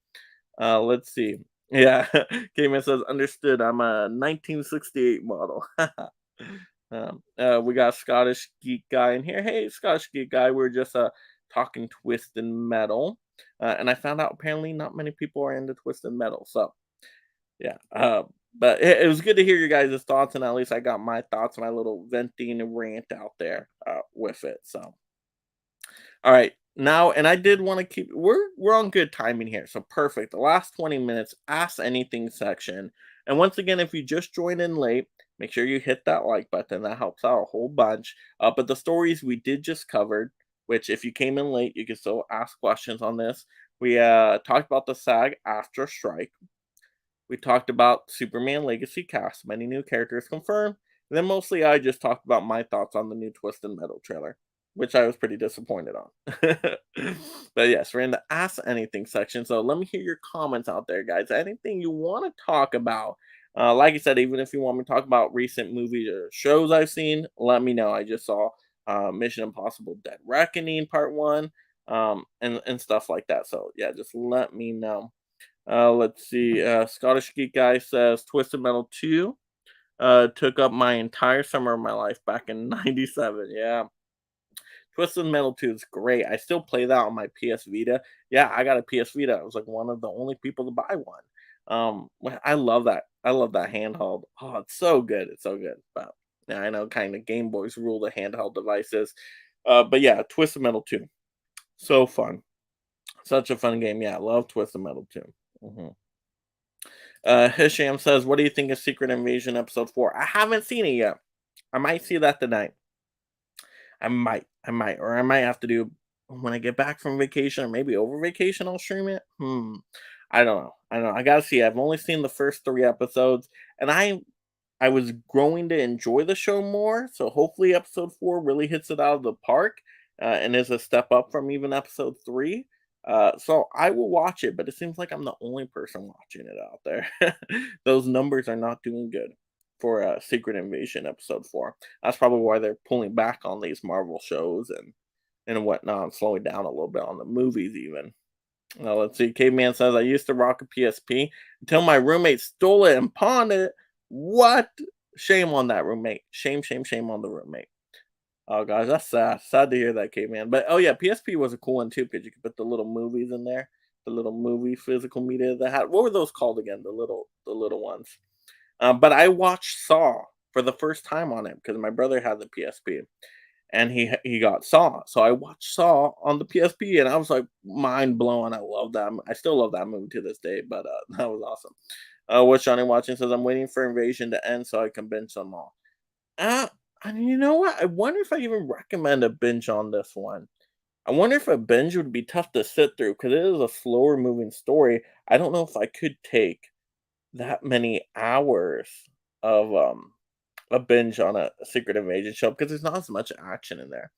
Let's see. Yeah, Cayman says, understood. I'm a 1968 model. We got Scottish Geek Guy in here. Hey, Scottish Geek Guy, we're just talking Twisted Metal. And I found out apparently not many people are into Twisted Metal. So, yeah. But it was good to hear your guys' thoughts, and at least I got my thoughts, my little venting rant out there with it. So, all right. Now, and I did want to keep we're on good timing here, so perfect. The last 20 minutes, ask anything section. And once again, if you just joined in late, make sure you hit that like button. That helps out a whole bunch. But the stories we did just covered, which if you came in late, you can still ask questions on this. We talked about the SAG-AFTRA strike. We talked about Superman Legacy cast, many new characters confirmed. And then mostly I just talked about my thoughts on the new Twisted Metal trailer, which I was pretty disappointed on. But yes, we're in the Ask Anything section. So let me hear your comments out there, guys. Anything you want to talk about. Like I said, even if you want me to talk about recent movies or shows I've seen, let me know. I just saw Mission Impossible Dead Reckoning Part 1 and stuff like that. So yeah, just let me know. Let's see. Scottish Geek Guy says Twisted Metal 2 took up my entire summer of my life back in '97. Yeah. Twisted Metal 2 is great. I still play that on my PS Vita. Yeah, I got a PS Vita. I was like one of the only people to buy one. I love that. I love that handheld. Oh, it's so good. It's so good. But yeah, I know kind of Game Boys rule the handheld devices. But yeah, Twisted Metal 2. So fun. Such a fun game. Yeah, I love Twisted Metal 2. Mhm. Hisham says, "What do you think of Secret Invasion episode 4?" I haven't seen it yet. I might see that tonight. Or I might have to do when I get back from vacation, or maybe over vacation. I'll stream it. I don't know. I don't know. I gotta see. I've only seen the first 3 episodes, and I was growing to enjoy the show more. So hopefully, episode 4 really hits it out of the park and is a step up from even episode 3. So I will watch it, but it seems like I'm the only person watching it out there. Those numbers are not doing good for Secret Invasion episode 4. That's probably why they're pulling back on these Marvel shows and whatnot, and slowing down a little bit on the movies even. Let's see. Caveman says, I used to rock a PSP until my roommate stole it and pawned it. What? Shame on that roommate. Shame, shame, shame on the roommate. Oh gosh, that's sad. Sad to hear that, Caveman. But oh yeah, PSP was a cool one too because you could put the little movies in there, the little movie physical media that had. What were those called again? The little ones. But I watched Saw for the first time on it because my brother had the PSP and he got Saw. So I watched Saw on the PSP and I was like mind blown. I love that. I still love that movie to this day, but that was awesome. What Johnny watching says, I'm waiting for Invasion to end so I can binge them all. Uh, and you know what? I wonder if I even recommend a binge on this one. I wonder if a binge would be tough to sit through because it is a slower moving story. I don't know if I could take that many hours of a binge on a Secret Invasion show because there's not as much action in there.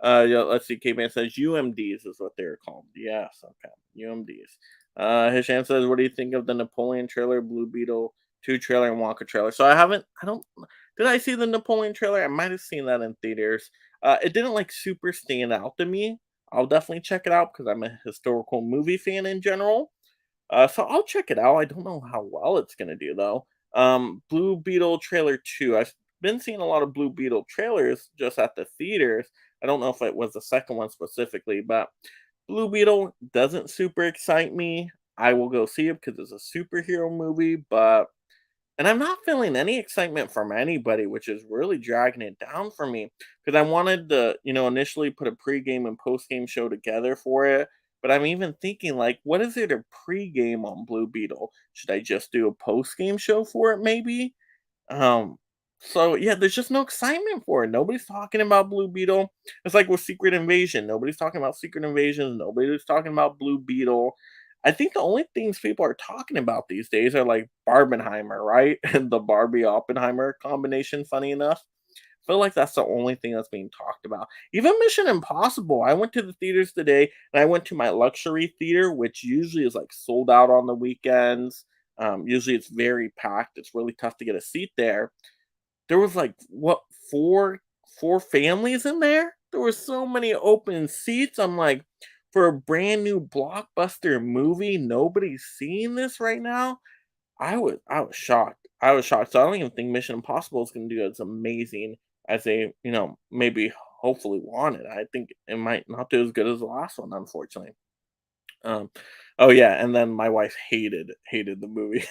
Yeah, let's see. K-Man says UMDs is what they're called. Yes, okay. UMDs. Hisham says, what do you think of the Napoleon trailer, Blue Beetle 2 trailer, and Wonka trailer? So I don't, did I see the Napoleon trailer? I might have seen that in theaters. It didn't like super stand out to me. I'll definitely check it out because I'm a historical movie fan in general. So I'll check it out. I don't know how well it's gonna do though. Blue Beetle trailer 2. I've been seeing a lot of Blue Beetle trailers just at the theaters. I don't know if it was the second one specifically, but Blue Beetle doesn't super excite me. I will go see it because it's a superhero movie, but and I'm not feeling any excitement from anybody, which is really dragging it down for me because I wanted to, initially put a pregame and postgame show together for it. But I'm even thinking, like, what is it a pregame on Blue Beetle? Should I just do a postgame show for it, maybe? Um, so yeah, there's just no excitement for it. Nobody's talking about Blue Beetle. It's like with Secret Invasion. Nobody's talking about Secret Invasion. Nobody's talking about Blue Beetle. I think the only things people are talking about these days are like Barbenheimer, right? And the Barbie Oppenheimer combination, funny enough. I feel like that's the only thing that's being talked about. Even Mission Impossible. I went to the theaters today and I went to my luxury theater, which usually is like sold out on the weekends. Usually it's very packed. It's really tough to get a seat there. There was like what four families in there? There were so many open seats. I'm like, for a brand new blockbuster movie, nobody's seeing this right now. I was shocked. I was shocked. So I don't even think Mission Impossible is gonna do as amazing as they, maybe hopefully wanted. I think it might not do as good as the last one, unfortunately. Um, oh yeah, and then my wife hated the movie.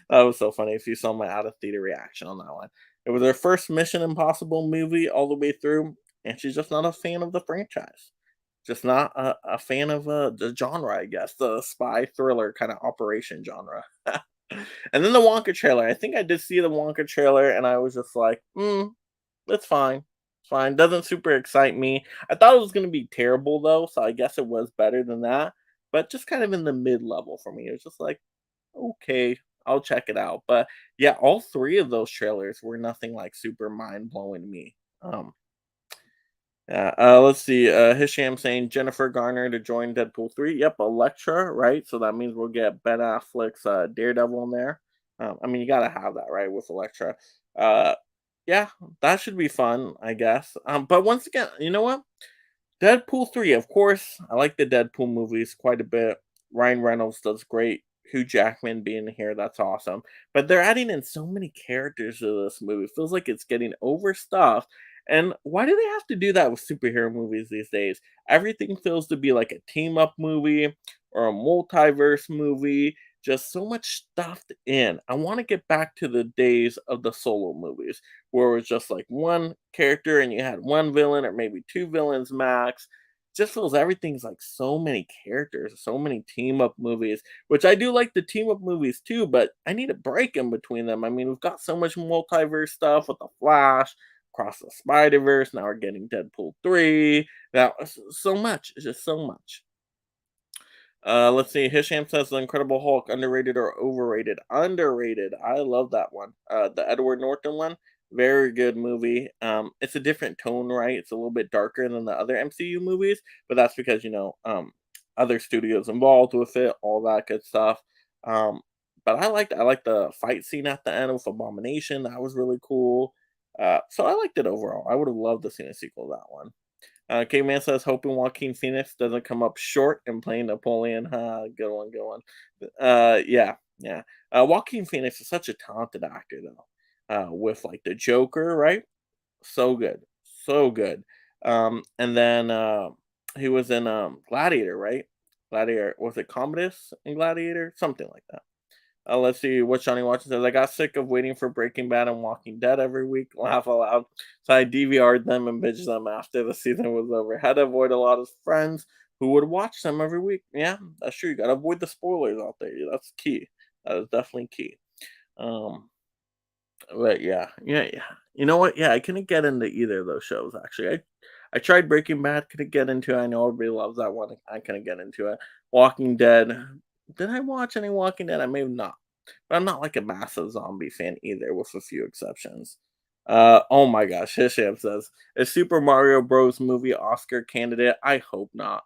That was so funny. If you saw my out of theater reaction on that one, it was her first Mission Impossible movie all the way through, and she's just not a fan of the franchise. Just not a fan of the genre, I guess, the spy thriller kind of operation genre. And then the Wonka trailer. I think I did see the Wonka trailer, and I was just like, it's fine. It's fine. Doesn't super excite me. I thought it was gonna be terrible though, so I guess it was better than that. But just kind of in the mid level for me. It was just like, okay, I'll check it out. But yeah, all three of those trailers were nothing like super mind blowing to me. Yeah, let's see. Hisham saying Jennifer Garner to join Deadpool 3. Yep, Elektra, right? So that means we'll get Ben Affleck's Daredevil in there. I mean, you gotta have that, right, with Elektra. Uh, yeah, that should be fun, I guess. But once again, you know what? Deadpool 3, of course, I like the Deadpool movies quite a bit. Ryan Reynolds does great. Hugh Jackman being here, that's awesome. But they're adding in so many characters to this movie. It feels like it's getting overstuffed. And why do they have to do that with superhero movies these days? Everything feels to be like a team up movie or a multiverse movie. Just so much stuffed in. I want to get back to the days of the solo movies where it was just like one character and you had one villain or maybe two villains max. Just feels everything's like so many characters, so many team up movies, which I do like the team up movies too, but I need a break in between them. I mean, we've got so much multiverse stuff with the Flash, across the Spider Verse. Now we're getting Deadpool 3. Now, so much. It's just so much. Let's see. Hisham says the Incredible Hulk underrated or overrated? Underrated. I love that one. The Edward Norton one, very good movie. It's a different tone, right? It's a little bit darker than the other MCU movies, but that's because other studios involved with it, all that good stuff. Um, but I liked the fight scene at the end with Abomination. That was really cool. So I liked it overall. I would have loved to see a sequel to that one. K-Man says, hoping Joaquin Phoenix doesn't come up short in playing Napoleon. Good one, good one. Yeah, yeah. Joaquin Phoenix is such a talented actor, though. With like the Joker, right? So good, so good. And then he was in Gladiator, right? Gladiator, was it Commodus in Gladiator? Something like that. Let's see what Johnny Watson says. I got sick of waiting for Breaking Bad and Walking Dead every week. Laugh aloud. So I DVR'd them and binged them after the season was over. Had to avoid a lot of friends who would watch them every week. Yeah, that's true. You gotta avoid the spoilers out there. That's key. That is definitely key. Um, but yeah. You know what? Yeah, I couldn't get into either of those shows actually. I tried Breaking Bad, couldn't get into it. I know everybody loves that one. I couldn't get into it. Walking Dead. Did I watch any Walking Dead? I may have not. But I'm not like a massive zombie fan either, with a few exceptions. Oh my gosh, Hisham says, is Super Mario Bros. Movie Oscar candidate? I hope not.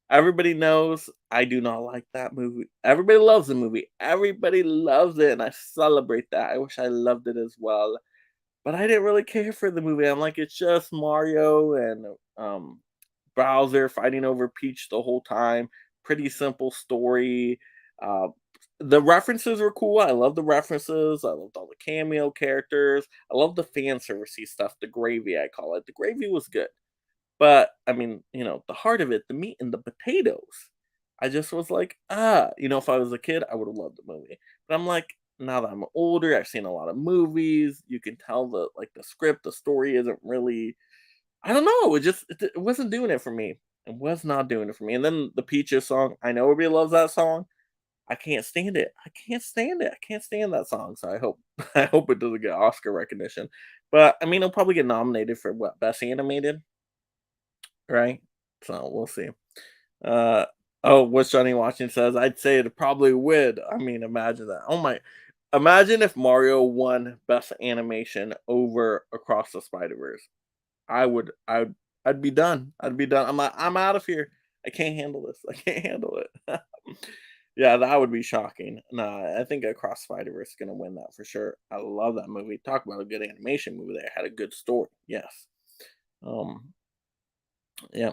Everybody knows I do not like that movie. Everybody loves the movie. Everybody loves it, and I celebrate that. I wish I loved it as well. But I didn't really care for the movie. I'm like, it's just Mario and Bowser fighting over Peach the whole time. Pretty simple story. Uh, the references were cool. I love the references. I loved all the cameo characters. I love the fan servicey stuff. The gravy, I call it. The gravy was good. But I mean, the heart of it, the meat and the potatoes. I just was like, if I was a kid, I would have loved the movie. But I'm like, now that I'm older, I've seen a lot of movies. You can tell the script, the story isn't really. I don't know. It wasn't doing it for me. It was not doing it for me. And then the Peaches song. I know everybody loves that song. I can't stand it. I can't stand it. I can't stand that song. So I hope I hope it doesn't get Oscar recognition. But I mean, it'll probably get nominated for what, best animated, right? So we'll see. Uh oh, what Johnny Washington says, I'd say it probably would. I mean, imagine that. Oh my, imagine if Mario won best animation over Across the Spider Verse. I'd be done. I'd be done. I'm out of here. I can't handle this. I can't handle it. Yeah, that would be shocking. Nah, I think Across Spider-Verse is gonna win that for sure. I love that movie. Talk about a good animation movie there. Had a good story. Yes. Um, yeah.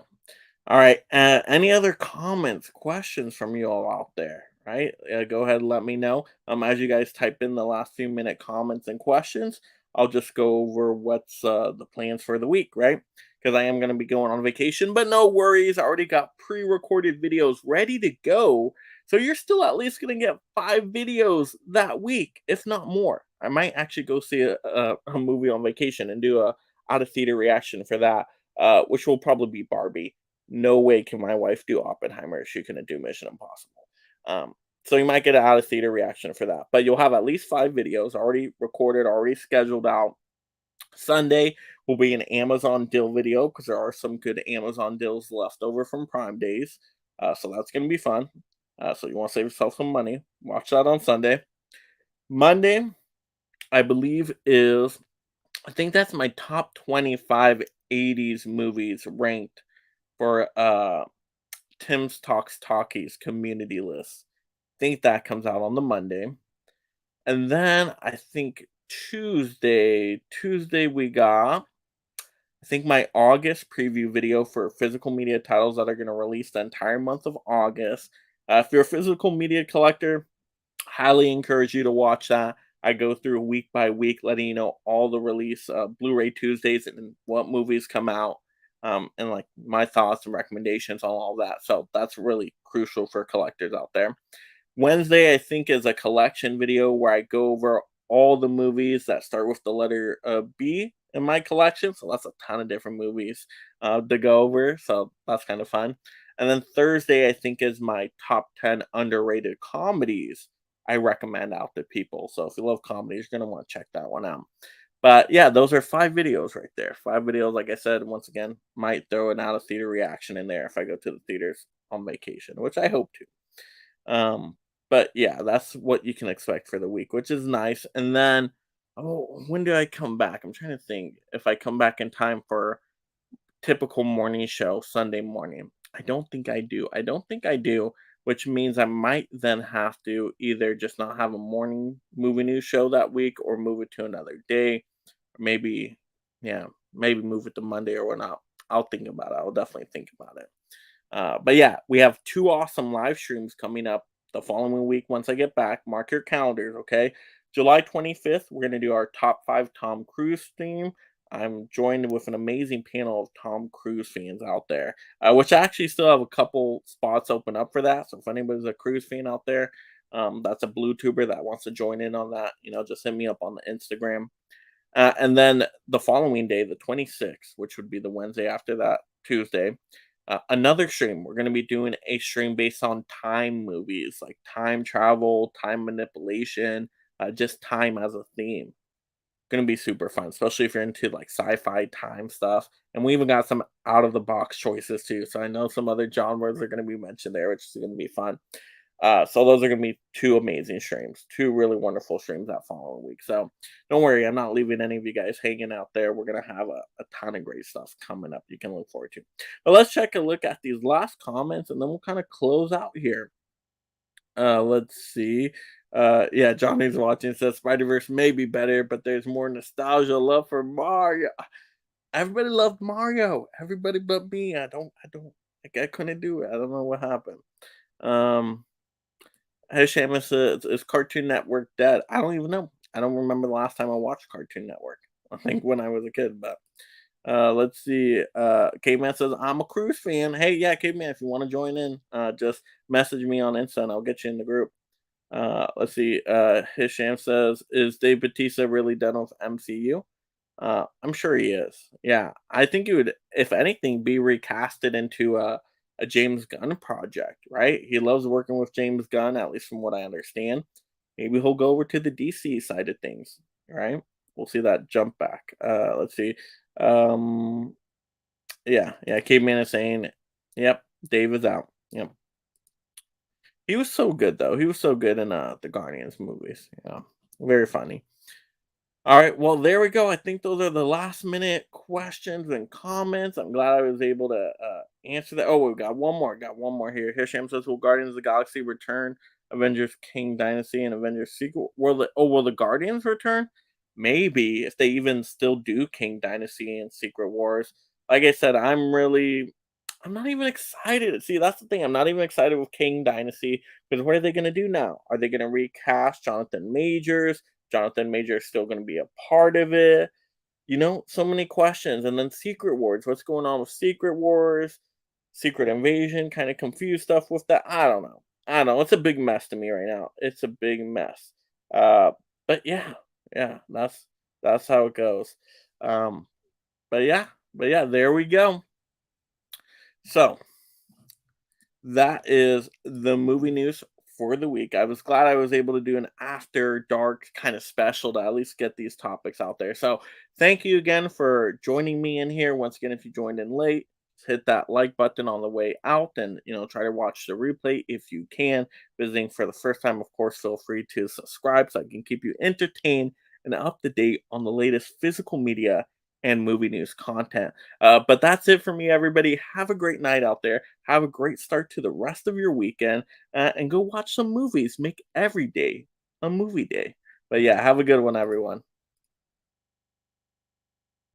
All right. Any other comments, questions from you all out there? Right? Go ahead and let me know. As you guys type in the last few minute comments and questions, I'll just go over what's the plans for the week, right? Because I am going to be going on vacation, but no worries. I already got pre-recorded videos ready to go. So you're still at least going to get 5 videos that week, if not more. I might actually go see a movie on vacation and do a out of theater reaction for that, which will probably be Barbie. No way can my wife do Oppenheimer. She couldn't do Mission Impossible. Um, so you might get an out of theater reaction for that. But you'll have at least 5 videos already recorded, already scheduled out. Sunday will be an Amazon deal video because there are some good Amazon deals left over from Prime days. So that's going to be fun. So you want to save yourself some money. Watch that on Sunday. Monday, I believe, is I think that's my top 25 80s movies ranked for Tim's Talks Talkies community list. Think that comes out on the Monday. And then I think Tuesday we got I think my August preview video for physical media titles that are going to release the entire month of August. If you're a physical media collector, highly encourage you to watch that. I go through week by week, letting you know all the release Blu-ray Tuesdays and what movies come out, and like my thoughts and recommendations on all that. So that's really crucial for collectors out there. Wednesday, I think, is a collection video where I go over all the movies that start with the letter B in my collection. So that's a ton of different movies to go over. So that's kind of fun. And then Thursday, I think, is my top 10 underrated comedies I recommend out to people. So if you love comedies, you're going to want to check that one out. But yeah, those are 5 videos right there. 5 videos, like I said, once again, might throw an out of theater reaction in there if I go to the theaters on vacation, which I hope to. But yeah, that's what you can expect for the week, which is nice. And then, oh, when do I come back? I'm trying to think if I come back in time for typical morning show Sunday morning. I don't think I do. I don't think I do, which means I might then have to either just not have a morning movie news show that week or move it to another day. Or maybe, yeah, maybe move it to Monday or whatnot. I'll think about it. I'll definitely think about it. But yeah, we have two awesome live streams coming up the following week once I get back. Mark your calendars, okay? July 25th, we're going to do our top 5 Tom Cruise theme. I'm joined with an amazing panel of Tom Cruise fans out there, which I actually still have a couple spots open up for that. So if anybody's a Cruise fan out there, that's a blue tuber that wants to join in on that, just hit me up on the Instagram. And then the following day, the 26th, which would be the Wednesday after that, Tuesday, another stream. We're going to be doing a stream based on time movies, like time travel, time manipulation, just time as a theme. Going to be super fun, especially if you're into like sci-fi time stuff. And we even got some out of the box choices too. So I know some other genres are going to be mentioned there, which is going to be fun. So those are going to be two amazing streams, two really wonderful streams that following week. So don't worry, I'm not leaving any of you guys hanging out there. We're going to have a ton of great stuff coming up you can look forward to. But let's check a look at these last comments and then we'll kind of close out here. Let's see. Yeah, Johnny's watching says Spider-Verse may be better, but there's more nostalgia love for Mario. Everybody loved Mario. Everybody but me. I couldn't do it. I don't know what happened. Um Hey, Seamus, is Cartoon Network dead? I don't even know. I don't remember the last time I watched Cartoon Network. I think when I was a kid, but let's see. Caveman says, I'm a Cruise fan. Hey, yeah, Caveman, if you want to join in, just message me on Insta and I'll get you in the group. Let's see. Hisham says, is Dave Bautista really done with MCU? I'm sure he is. Yeah, I think he would, if anything, be recasted into a James Gunn project, right? He loves working with James Gunn, at least from what I understand. Maybe he'll go over to the DC side of things, right? We'll see that jump back. Let's see. Um, yeah. Caveman is saying, yep, Dave is out. Yep. He was so good though. He was so good in the Guardians movies. Yeah, very funny. All right, well, there we go. I think those are the last minute questions and comments. I'm glad I was able to answer that. Oh, we got one more. Got one more here. Hisham says, "Will Guardians of the Galaxy return? Avengers King Dynasty and Avengers sequel? Will the Guardians return? Maybe if they even still do King Dynasty and Secret Wars. Like I said, I'm not even excited. See, that's the thing. I'm not even excited with King Dynasty because what are they going to do now? Are they going to recast Jonathan Majors? Jonathan Major is still going to be a part of it. So many questions. And then Secret Wars. What's going on with Secret Wars? Secret Invasion? Kind of confused stuff with that. I don't know. I don't know. It's a big mess to me right now. It's a big mess. Uh, but yeah, that's how it goes. Um, but yeah, there we go. So that is the movie news for the week. I was glad I was able to do an after dark kind of special to at least get these topics out there. So, thank you again for joining me in here. Once again, if you joined in late, hit that like button on the way out and try to watch the replay if you can. Visiting for the first time, of course, feel free to subscribe so I can keep you entertained and up to date on the latest physical media and movie news content. But that's it for me, everybody. Have a great night out there. Have a great start to the rest of your weekend, and go watch some movies. Make every day a movie day. But yeah, have a good one, everyone.